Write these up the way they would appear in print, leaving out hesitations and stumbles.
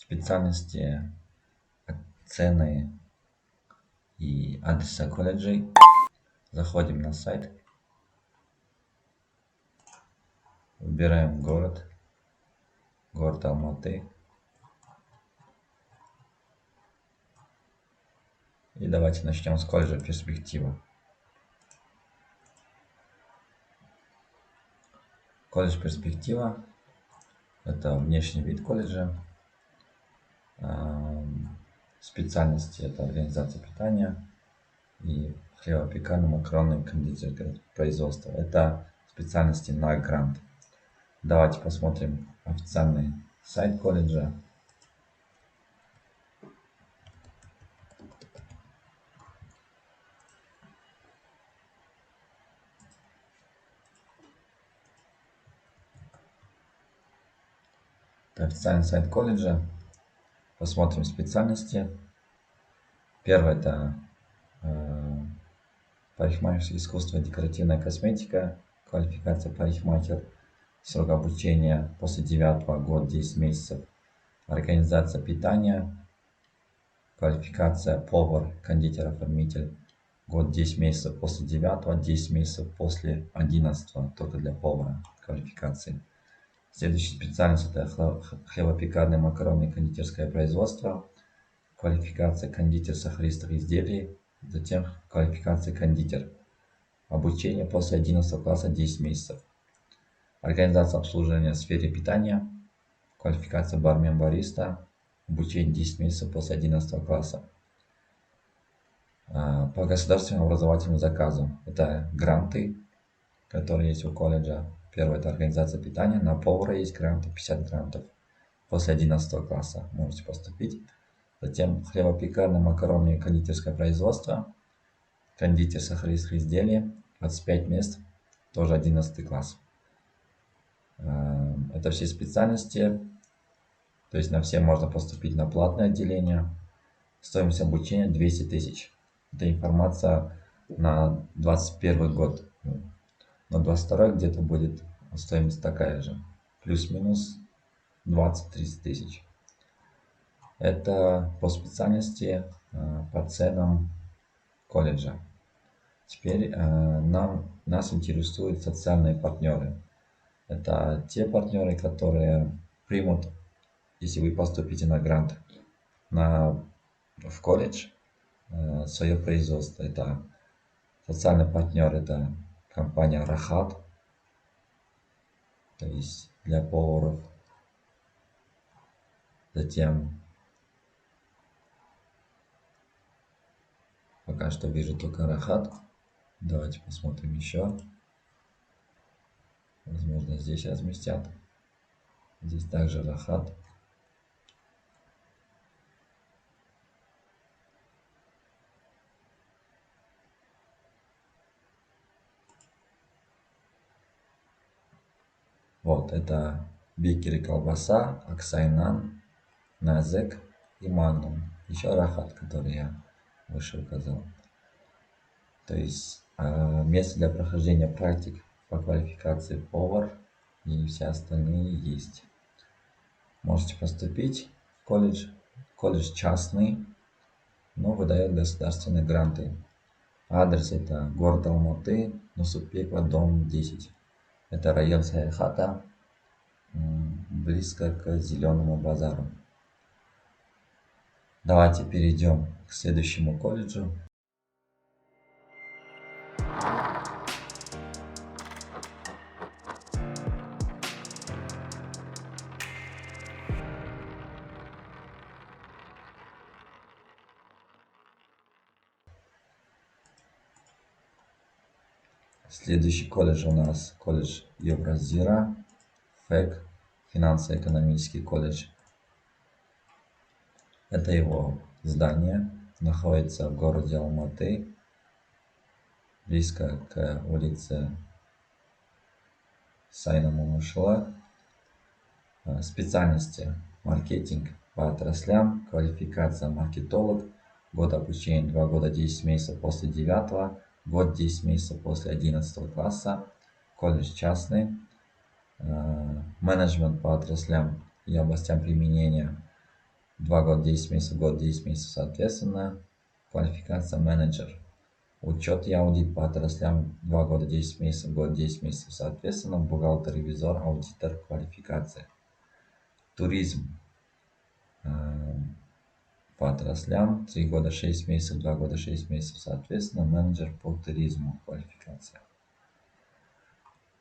специальности, цены и адреса колледжей. Заходим на сайт, выбираем город Алматы. И давайте начнем с колледжа «Перспектива». Колледж «Перспектива» – это внешний вид колледжа. Специальности – это организация питания и хлебопекарно-макаронное кондитерское производство. Это специальности на грант. Давайте посмотрим официальный сайт колледжа. Это официальный сайт колледжа. Посмотрим специальности. Первое – это парикмахерское искусство, декоративная косметика, квалификация парикмахер, срок обучения после 9-го, год 10 месяцев. Организация питания, квалификация повар, кондитер, оформитель, год 10 месяцев после 9-го, 10 месяцев после 11-го, только для повара квалификации. Следующая специальность – это хлебопекарное макаронное кондитерское производство, квалификация кондитер сахаристых изделий, затем квалификация кондитер. Обучение после 11 класса 10 месяцев. Организация обслуживания в сфере питания, квалификация бармен-бариста, обучение 10 месяцев после 11 класса. По государственным образовательным заказам это гранты, которые есть у колледжа. Первое – это организация питания, на повара есть гранты, 50 грантов. После 11 класса можете поступить. Затем хлебопекарное макаронное кондитерское производство, кондитер сахаристых изделий, 25 мест, тоже 11 класс. Это все специальности, то есть на все можно поступить на платное отделение. Стоимость обучения 200 тысяч. Это информация на 2021 год. На 2022 где-то будет стоимость такая же. Плюс-минус 20-30 тысяч. Это по специальности, по ценам колледжа. Теперь нас интересуют социальные партнеры. Это те партнеры, которые примут, если вы поступите на грант в колледж, свое производство. Это социальный партнер, это компания Рахат, то есть для поваров. Затем пока что вижу только Рахат. Давайте посмотрим еще. Возможно, здесь разместят. Здесь также Рахат. Вот, это Бикер и колбаса, Аксайнан, Назек и Магнум. Еще Рахат, который я выше указал. То есть место для прохождения практик по квалификации повар и все остальные есть. Можете поступить в колледж. Колледж частный, но выдает государственные гранты. Адрес это город Алматы, Нусупекова, дом 10. Это район Саяхата, близко к Зеленому базару. Давайте перейдем к следующему колледжу. Следующий колледж у нас колледж Евразира, ФЭК, финансово-экономический колледж. Это его здание, находится в городе Алматы, близко к улице Сайна Мумышева. Специальности: маркетинг по отраслям, квалификация маркетолог, год обучения 2 года 10 месяцев после 9, год 10 месяцев после 11 класса, колледж частный, менеджмент по отраслям и областям применения, 2 года 10 месяцев, год 10 месяцев, соответственно, квалификация менеджер. Учет и аудит по отраслям 2 года 10 месяцев, год 10 месяцев, соответственно, бухгалтер, ревизор, аудитор, квалификация. Туризм по отраслям 3 года 6 месяцев, 2 года 6 месяцев, соответственно, менеджер по туризму, квалификация.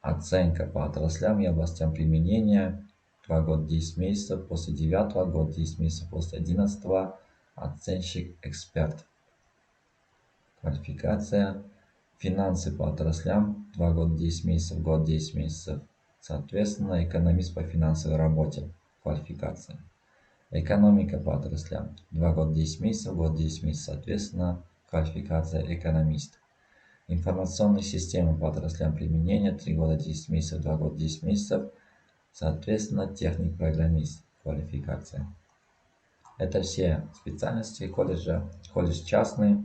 Оценка по отраслям и областям применения 2 года 10 месяцев, после 9 год 10 месяцев, после 11 оценщик, эксперт, квалификация. Финансы по отраслям 2 года 10 месяцев, год 10 месяцев, соответственно, экономист по финансовой работе, квалификация. Экономика по отраслям 2 года 10 месяцев, год 10 месяцев, соответственно, квалификация экономист. Информационные системы по отраслям применения 3 года 10 месяцев, 2 года 10 месяцев, соответственно, техник-программист, квалификация. Это все специальности колледжа. Колледж частный,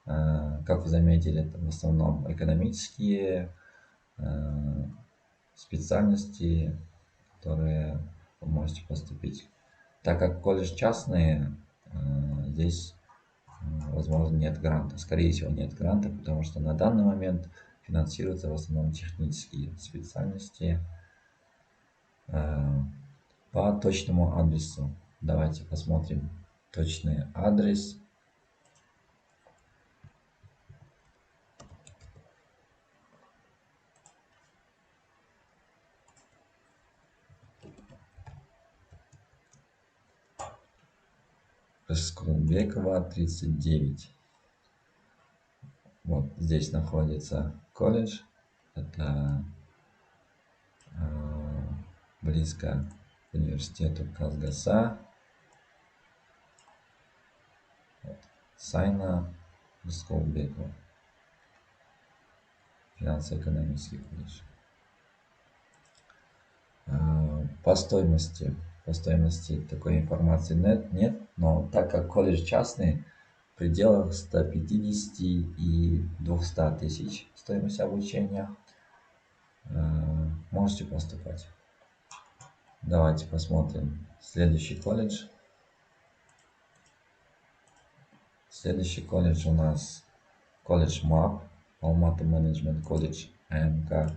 как вы заметили, это в основном экономические специальности, которые вы можете поступить. Так как колледж частный, здесь, возможно, нет гранта. Скорее всего, нет гранта, потому что на данный момент финансируются в основном технические специальности по точному адресу. Давайте посмотрим точный адрес. Расколбекова, 39. Вот здесь находится колледж. Это близко к университету Казгаса. Сайна Расколбекова. Финансово-экономический колледж. По стоимости такой информации нет, но так как колледж частный, в пределах 150 и 200 тысяч стоимость обучения, можете поступать. Давайте посмотрим следующий колледж. Следующий колледж у нас колледж МАП, Алматы менеджмент колледж АМК.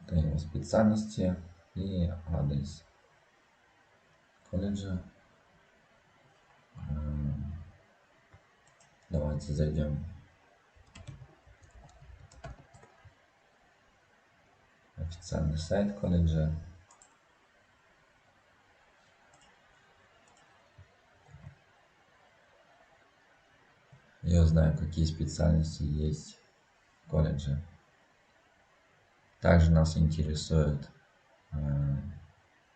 Это его специальности и адрес колледжа. Давайте зайдем в официальный сайт колледжа. Я узнаю, какие специальности есть в колледже. Также нас интересуют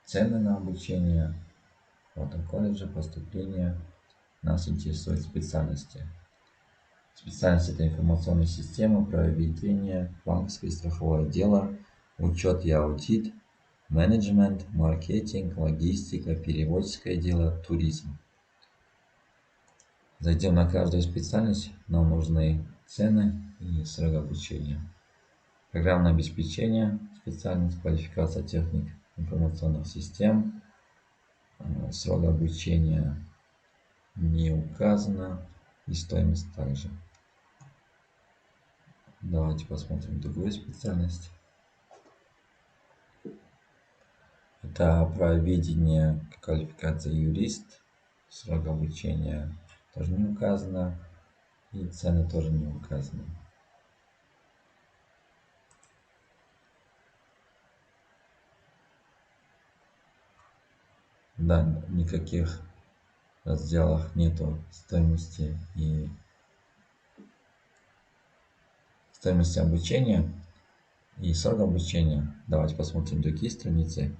цены на обучение, фото колледжа, поступление. Нас интересуют специальности. Специальность — это информационные системы, проведение, банковское и страховое дело, учет и аудит, менеджмент, маркетинг, логистика, переводческое дело, туризм. Зайдем на каждую специальность. Нам нужны цены и срок обучения. Программное обеспечение, специальность, квалификация техник информационных систем. Срок обучения не указано, и стоимость также. Давайте посмотрим другую специальность. Это правоведение, квалификация юрист. Срок обучения тоже не указано, и цены тоже не указаны. Да, никаких разделах нету стоимости и стоимости обучения и срок обучения. Давайте посмотрим другие страницы.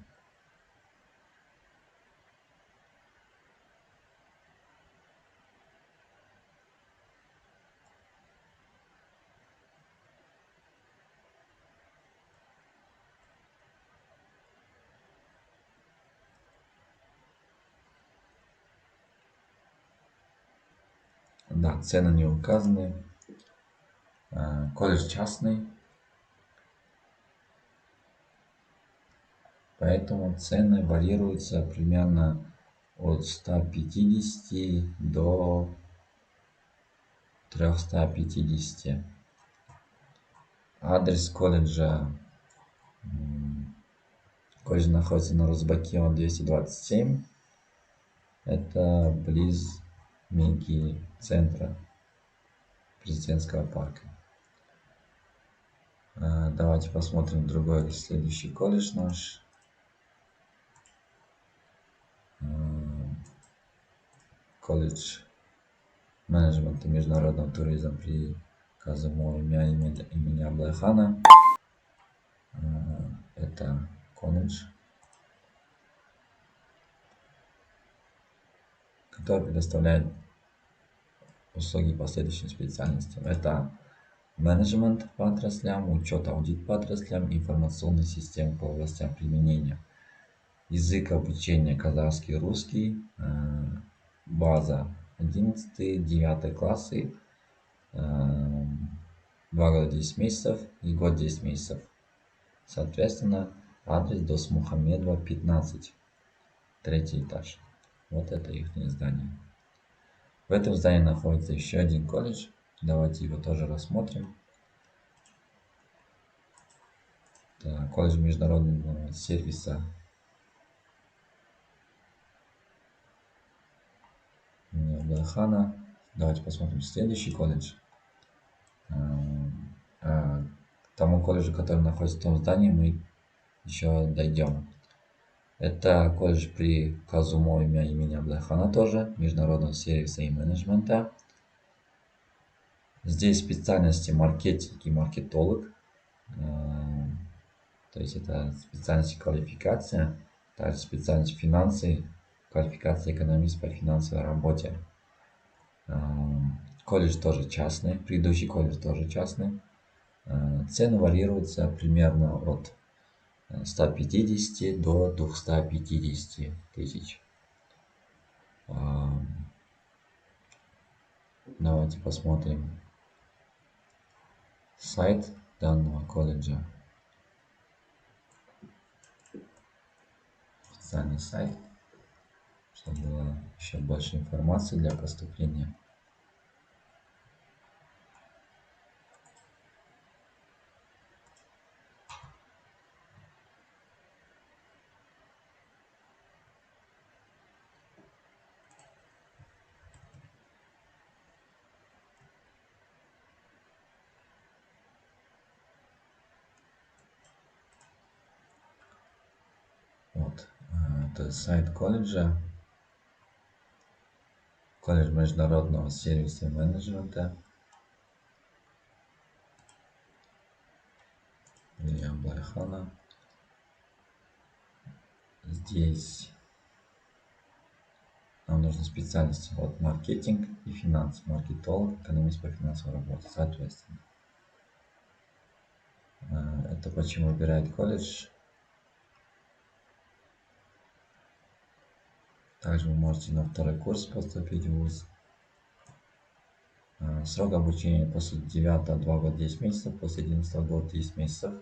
Да, цены не указаны. Колледж частный. Поэтому цены варьируются примерно от 150 до 350. Адрес колледжа. Колледж находится на Рузбакиева 227. Это близ Меги центра президентского парка. Давайте посмотрим другой, следующий колледж наш. Колледж менеджмента и международного туризма при Казымова имени Аблайхана. Это колледж, который предоставляет услуги по следующим специальностям. Это менеджмент по отраслям, учет, аудит по отраслям, информационные системы по областям применения. Язык обучения казахский, русский, база 11-9 классы, 2 года 10 месяцев и год 10 месяцев. Соответственно, адрес Досмухамедова 15, 3 этаж. Вот это их здание. В этом здании находится еще один колледж. Давайте его тоже рассмотрим. Это колледж международного сервиса Аблайхана. Давайте посмотрим следующий колледж. К тому колледжу, который находится в том здании, мы еще дойдем. Это колледж при Казумове имени Аблайхана тоже, международного сервиса и менеджмента. Здесь специальности маркетинг и маркетолог. То есть это специальность квалификация. Также специальность финансы, квалификация экономист по финансовой работе. Колледж тоже частный, предыдущий колледж тоже частный. Цены варьируются примерно от 150 до 250 тысяч. Давайте посмотрим сайт данного колледжа. Официальный сайт, чтобы было еще больше информации для поступления. Вот, это сайт колледжа. Колледж международного сервиса и менеджмента. Имени Аблайхана. Здесь нам нужны специальности от маркетинг и финансы. Маркетолог, экономист по финансовой работе, соответственно. Это почему выбирает колледж. Также вы можете на второй курс поступить в вуз. Срок обучения после 9 2 года 10 месяцев, после 11 года 10 месяцев.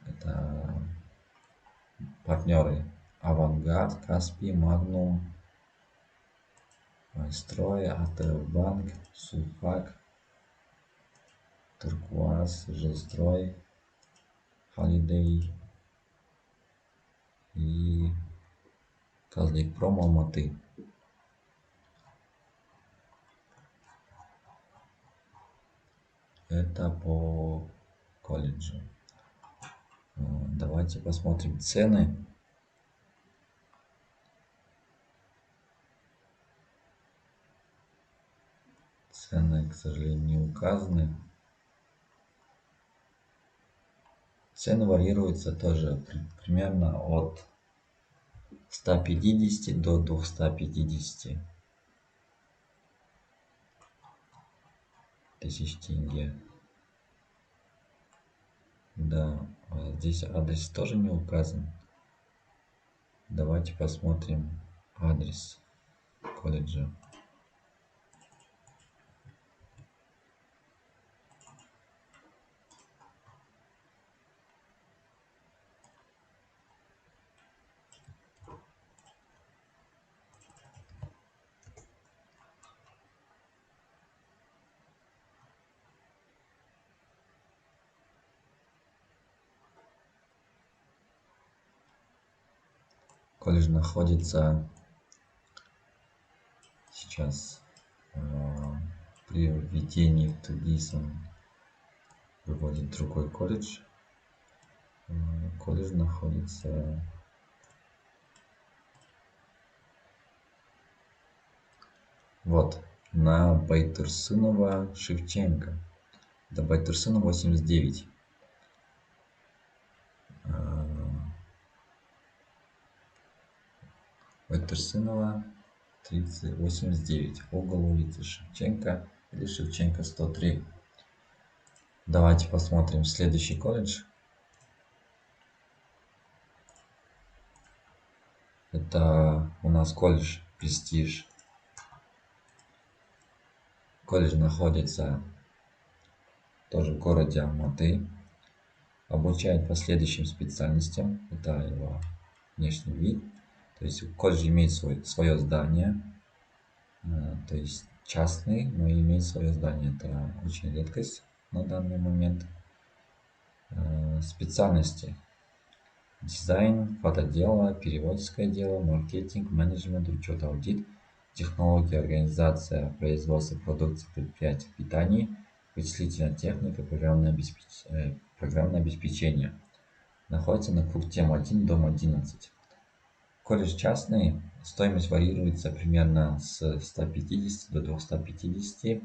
Это партнеры Авангард, Каспий, Магнум, Строй, АТ Банк, Сулфак, Туркуаз, Жилстрой, Холидей и Казликпром Алматы. Это по колледжу. Давайте посмотрим цены. Цены, к сожалению, не указаны. Цены варьируются тоже примерно от 150 до 250 тысяч тенге. Да, здесь адрес тоже не указан. Давайте посмотрим адрес колледжа. Колледж находится сейчас при введении в туризм, выводит другой колледж. Колледж находится вот на Байтурсынова Шевченко. До Байтурсынова 89. Байтурсынова 89. Угол улицы Шевченко или Шевченко 103. Давайте посмотрим следующий колледж. Это у нас колледж Престиж. Колледж находится тоже в городе Алматы. Обучает по следующим специальностям. Это его внешний вид. То есть колледж имеет свое здание. То есть частный, но имеет свое здание. Это очень редкость на данный момент. Специальности: дизайн, фотодело, переводческое дело, маркетинг, менеджмент, учет, аудит, технология, организация производства продукции предприятий питания, вычислительная техника, программное обеспечение. Находится на Куртем 1, дом 11. Колледж частный, стоимость варьируется примерно с 150 до 250.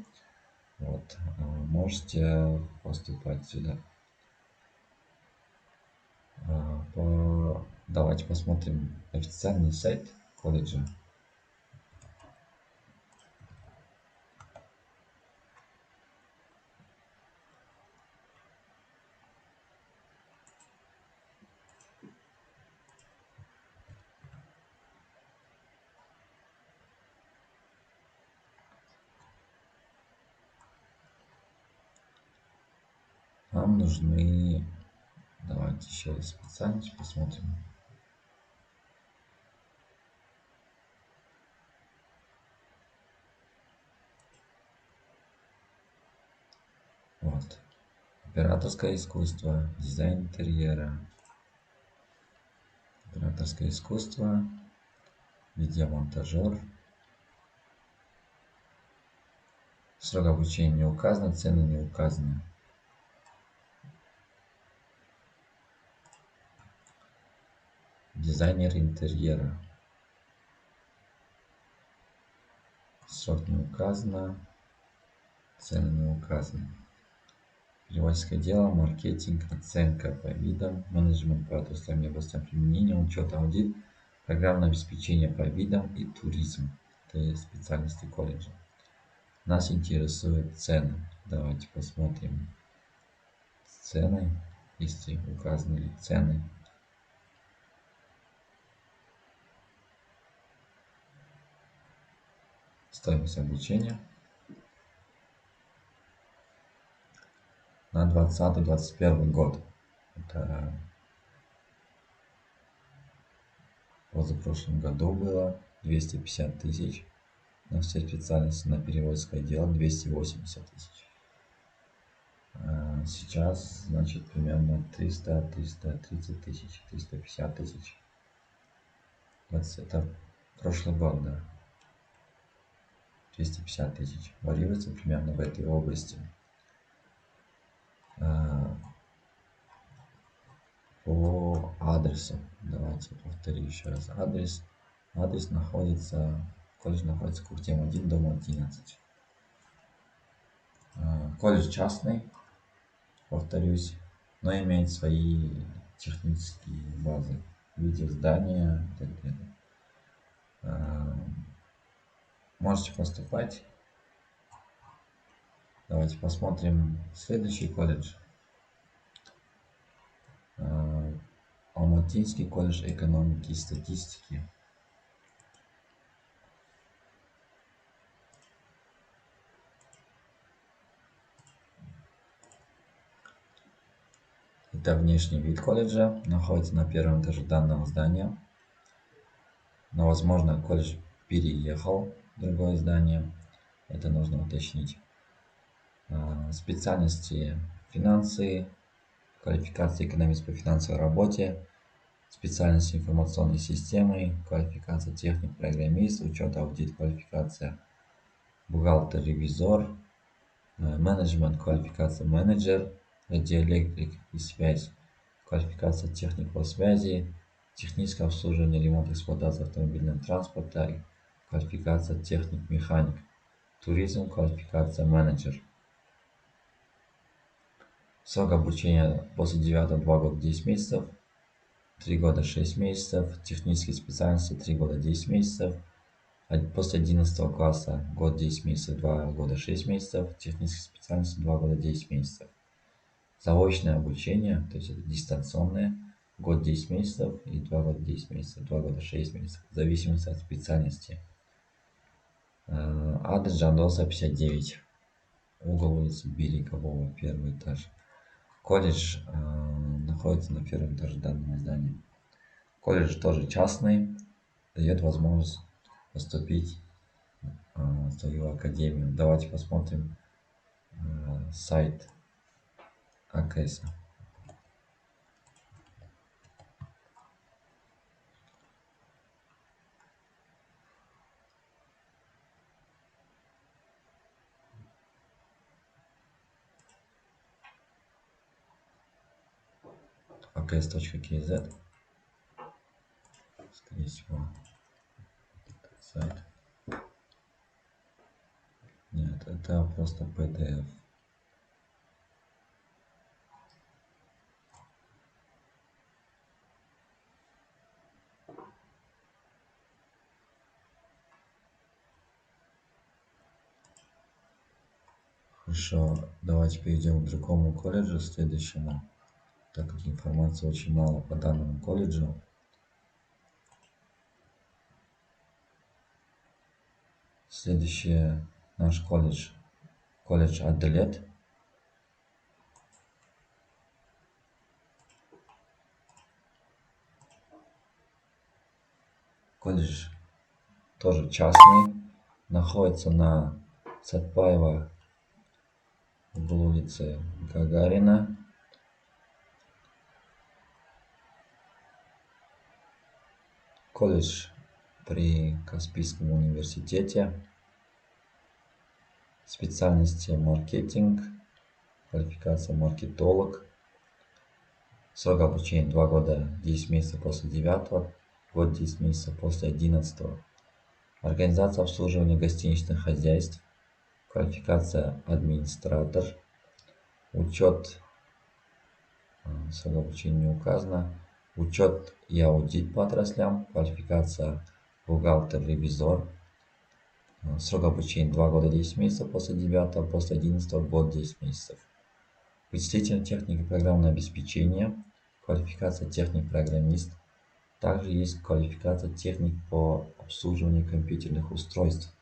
Вот, можете поступать сюда. Давайте посмотрим официальный сайт колледжа. Нам нужны... Давайте еще раз специальность посмотрим. Вот. Операторское искусство, дизайн интерьера, операторское искусство, видеомонтажер. Срок обучения не указан, цены не указаны. Дизайнер интерьера. Срок не указано, цены не указаны. Переводческое дело, маркетинг, оценка по видам, менеджмент по отраслям и областям применения, учет, аудит, программное обеспечение по видам и туризм. Это специальности колледжа. Нас интересуют цены. Давайте посмотрим цены, если указаны цены. Стоимость обучения на 2020-2021 год. Это в позапрошлом году было 250 тысяч. На все специальности, на переводское дело 280 тысяч. Сейчас, значит, примерно 330 тысяч, 350 тысяч. Это прошлый год, да. 250 тысяч. Варьируется примерно в этой области. По адресу. Давайте повторю еще раз. Адрес находится, колледж находится в Куртем 1, дом 11. Колледж частный, повторюсь, но имеет свои технические базы в виде здания и так далее. Можете поступать. Давайте посмотрим следующий колледж. Алматинский колледж экономики и статистики. Это внешний вид колледжа. Находится на первом этаже данного здания. Но, возможно, колледж переехал в другое здание. Это нужно уточнить. Специальности: финансы, квалификация экономист по финансовой работе, специальность информационной системы, квалификация техник-программист, учет, аудит, квалификация бухгалтер-ревизор, менеджмент, квалификация менеджер, радиоэлектрик и связь, квалификация техник по связи, техническое обслуживание, ремонт, эксплуатация автомобильного транспорта, квалификация техник-механик, туризм, квалификация менеджер. Срок обучения после 9 2 года 10 месяцев, 3 года 6 месяцев, технические специальности 3 года 10 месяцев, после 11 класса год 10 месяцев, 2 года 6 месяцев, технические специальности 2 года 10 месяцев. Заочное обучение, то есть это дистанционное, год 10 месяцев и 2 года 10 месяцев, 2 года 6 месяцев, в зависимости от специальности. Адрес Жандоса 59, угол улицы Берегового, первый этаж. Колледж находится на первом этаже данного здания. Колледж тоже частный, дает возможность поступить в свою академию. Давайте посмотрим сайт АКС. aks.kz. Скорее всего, сайт. Нет, это просто PDF. Хорошо, давайте перейдем к другому колледжу, следующему, так как информации очень мало по данному колледжу. Следующий наш колледж, колледж Аделет. Колледж тоже частный, находится на Сатпаева, в улице Гагарина. Колледж при Каспийском университете. Специальности маркетинг, квалификация маркетолог. Срок обучения 2 года 10 месяцев после 9, год 10 месяцев после 11. Организация обслуживания гостиничных хозяйств, квалификация администратор. Учет, срок обучения не указано. Учет и аудит по отраслям, квалификация бухгалтер-ревизор. Срок обучения 2 года 10 месяцев после 9, после 11 год 10 месяцев. Вычислительная техника и программное обеспечение, квалификация техник-программист. Также есть квалификация техник по обслуживанию компьютерных устройств.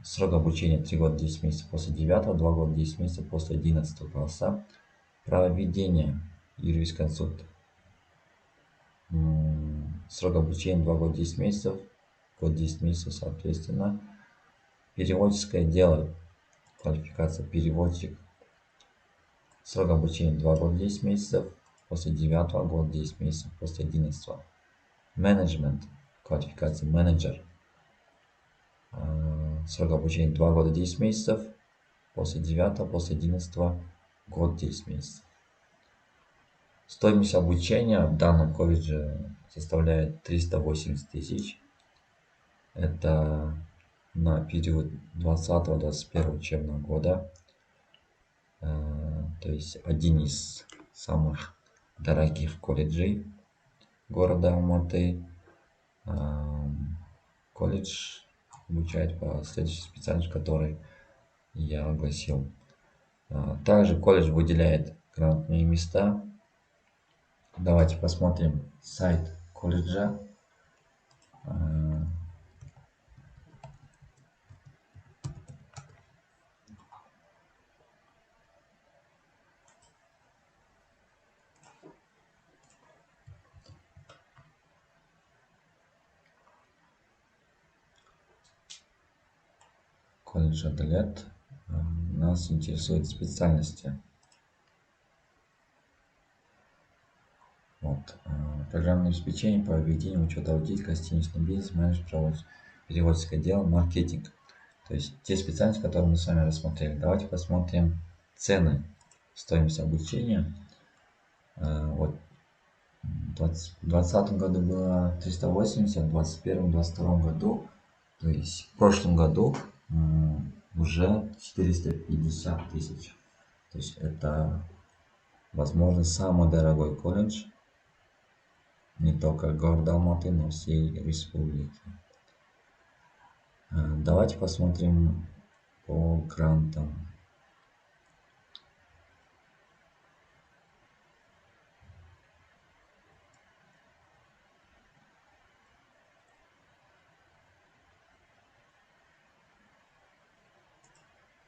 Срок обучения 3 года 10 месяцев после 9, 2 года 10 месяцев после 11 класса. Право ведения, юрисконсульт. Срок обучения 2 года 10 месяцев, год 10 месяцев соответственно. Переводческое дело, квалификация переводчик. Срок обучения 2 года 10 месяцев, после 9 год 10 месяцев, после 11. Менеджмент, квалификация менеджер. Срок обучения 2 года 10 месяцев, после 9, после 11 год 10 месяцев. Стоимость обучения в данном колледже составляет 380 тысяч. Это на период 20-21 учебного года. То есть один из самых дорогих колледжей города Алматы. Колледж обучает по следующей специальности, которой я огласил. Также колледж выделяет грантные места. Давайте посмотрим сайт колледжа. Колледж Аделет. Нас интересуют специальности. Вот. Вот. Программное обеспечение по ведению учета, аудит, гостиничный бизнес, менеджмент, переводческое дело, маркетинг. То есть те специальности, которые мы с вами рассмотрели. Давайте посмотрим цены, стоимость обучения. Вот в 2020 году было 380, в 2021-2022 году, то есть в прошлом году уже 450 тысяч. То есть это, возможно, самый дорогой колледж не только города Алматы, но всей республики. Давайте посмотрим по грантам.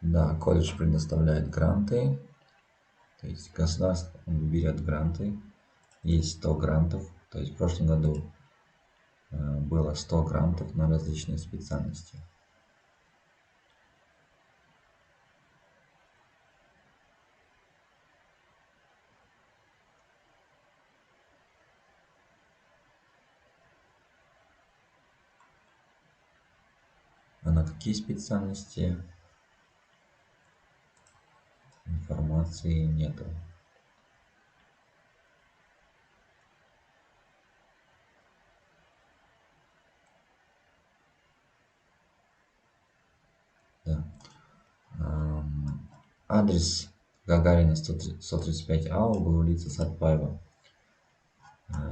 Да, колледж предоставляет гранты, то есть государство берет гранты, есть 100 грантов, то есть в прошлом году было 100 грантов на различные специальности. А на какие специальности информации нету. Да. Адрес Гагарина 135А, угол улицы Сатпаева.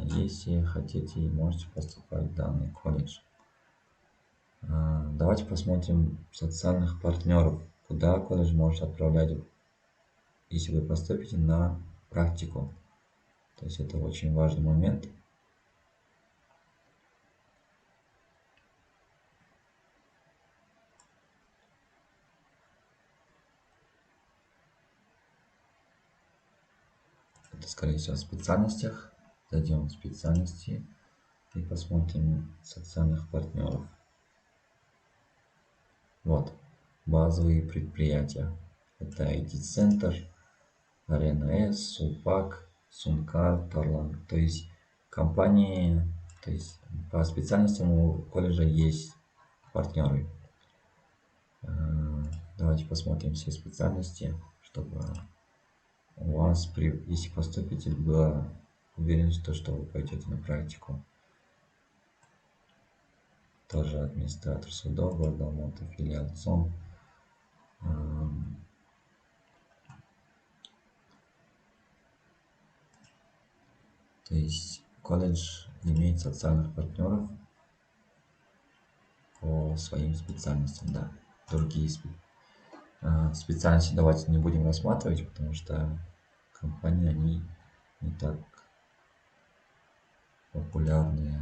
Если хотите, можете поступать в данный колледж. Давайте посмотрим социальных партнеров, куда колледж может отправлять, если вы поступите на практику. То есть это очень важный момент. Это, скорее всего, в специальностях. Зайдем в специальности и посмотрим социальных партнеров. Вот, базовые предприятия. Это IT-центр, Арена С, Сулпак, Сункар, Тарлан. То есть компании, то есть по специальностям у колледжа есть партнеры. Давайте посмотрим все специальности, чтобы у вас, если поступите, была уверенность, что вы пойдете на практику. Тоже администратор судов, города Алматы, филиал ЦОМ. То есть колледж имеет социальных партнеров по своим специальностям, да. Другие специальности давайте не будем рассматривать, потому что компании, они не так популярные.